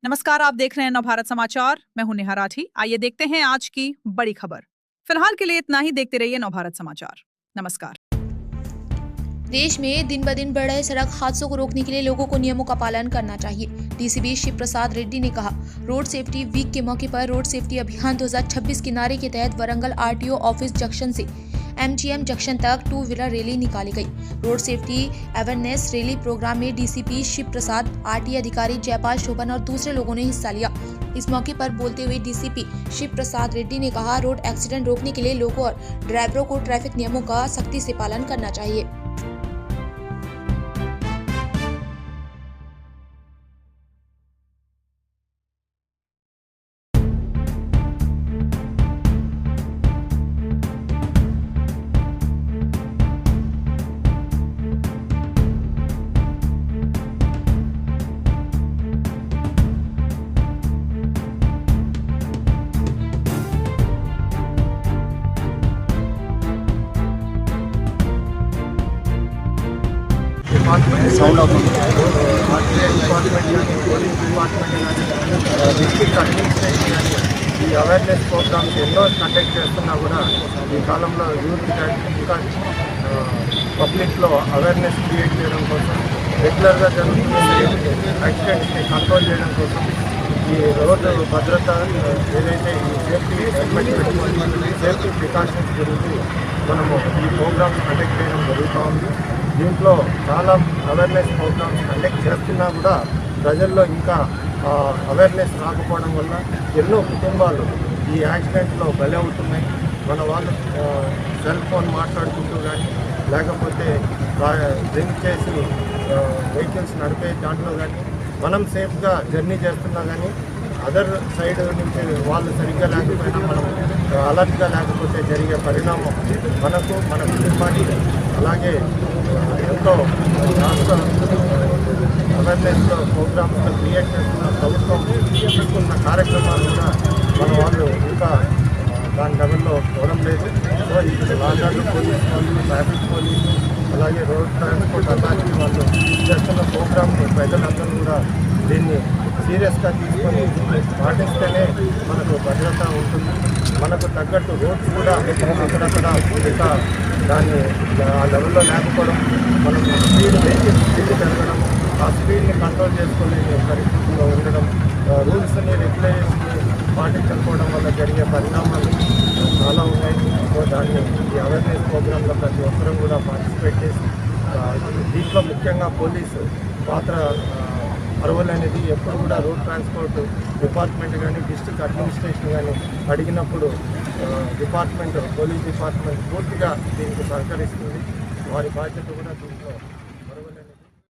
नमस्कार, आप देख रहे हैं नवभारत समाचार। मैं हूं नेहा राठी। आइए देखते हैं आज की बड़ी खबर। फिलहाल के लिए इतना ही। देखते रहिए नवभारत समाचार। नमस्कार। देश में दिन ब दिन बढ़ रहे सड़क हादसों को रोकने के लिए लोगों को नियमों का पालन करना चाहिए। डीसीपी शिव प्रसाद रेड्डी ने कहा। रोड सेफ्टी वीक के मौके पर रोड सेफ्टी अभियान 2026 के नारे के तहत वरंगल आरटीओ ऑफिस जंक्शन से एमजीएम जंक्शन तक 2 व्हीलर रैली निकाली गई। Road safety awareness rally programme में डीसीपी शिव प्रसाद, आरटी अधिकारी जयपाल शोभन और दूसरे लोगों ने हिस्सा लिया। इस मौके पर बोलते हुए डीसीपी शिव प्रसाद रेड्डी ने कहा, रोड एक्सीडेंट रोकने के लिए लोगों और ड्राइवरों को ट्रैफिक नियमों का सख्ती से पालन करना चाहिए। సౌండ్ అవుతుంది. డిపార్ట్మెంట్ కానీ పోలీస్ డిపార్ట్మెంట్ కానీ డిస్ట్రిక్ట్ అడ్మినిస్ట్రేషన్ కానీ ఈ అవేర్నెస్ ప్రోగ్రామ్స్ ఎన్నో కండక్ట్ చేస్తున్నా కూడా ఈ కాలంలో యూత్ ఇంకా పబ్లిక్లో అవేర్నెస్ క్రియేట్ చేయడం కోసం, రెగ్యులర్గా జరుగుతున్న యాక్సిడెంట్స్ని కంట్రోల్ చేయడం కోసం ఈ రోడ్డు భద్రత ఏదైతే ఈ సేఫ్టీ సెగ్మెంట్ పెట్టుకుని సేఫ్టీ ప్రికాషన్స్ గురించి మనము ఈ ప్రోగ్రామ్స్ కండక్ట్ చేయడం జరుగుతూ ఉంది. దీంట్లో చాలా అవేర్నెస్ ప్రోగ్రామ్స్ కండక్ట్ చేస్తున్నా కూడా ప్రజల్లో ఇంకా అవేర్నెస్ రాకపోవడం వల్ల ఎన్నో కుటుంబాలు ఈ యాక్సిడెంట్లో బలి అవుతున్నాయి. మన వాళ్ళు సెల్ ఫోన్ మాట్లాడుకుంటూ కానీ లేకపోతే డ్రింక్ చేసి వెహికల్స్ నడిపే దాంట్లో కానీ మనం సేఫ్గా జర్నీ చేస్తున్నా కానీ అదర్ సైడ్ నుంచి వాళ్ళు సరిగ్గా లేకపోయినా మనం అలర్ట్గా లేకపోతే జరిగే పరిణామం మనకు, మన కుటుంబానికి, అలాగే ఎంతో రాష్ట్ర అవేర్నెస్ ప్రోగ్రామ్స్లో క్రియేట్ చేస్తున్న ప్రభుత్వం తీసుకున్న కార్యక్రమాలు కూడా మన వాళ్ళు ఇంకా దాని లెవెల్లో చూడడం లేదు. సో ఇప్పుడు లాండ్ పోలీస్ వాళ్ళు, ట్రాఫిక్ పోలీసు, అలాగే రోడ్ ట్రాన్స్పోర్ట్ అథారిటీ వాళ్ళు చేస్తున్న ప్రోగ్రామ్ని ప్రజలందరూ కూడా దీన్ని సీరియస్గా తీసుకొని పాటిస్తేనే మనకు భద్రత ఉంటుంది. మనకు తగ్గట్టు రోడ్స్ కూడా అక్కడక్కడ ఇంకా దాన్ని ఆ లెవెల్లో లేకపోవడం, మనం వెహికల్ స్పీడ్ పెరగడం, ఆ స్పీడ్ని కంట్రోల్ చేసుకోలేని పరిస్థితుల్లో ఉండడం, రూల్స్ని రెగ్యులేషన్ని పాటించకపోవడం వల్ల జరిగే పరిణామాలు చాలా ఉన్నాయి. సో దాన్ని ఈ అవేర్నెస్ ప్రోగ్రాంలో ప్రతి ఒక్కరూ కూడా పార్టిసిపేట్ చేసి దీంట్లో ముఖ్యంగా పోలీసు పాత్ర అరవలనేది ఎప్పుడు కూడా రోడ్ ట్రాన్స్పోర్ట్ డిపార్ట్మెంట్ కానీ డిస్ట్రిక్ట్ అడ్మినిస్ట్రేషన్ కానీ అడిగినప్పుడు పోలీస్ డిపార్ట్మెంట్ పూర్తిగా దీనికి సహకరిస్తుంది. వారి బాధ్యత కూడా దీంట్లో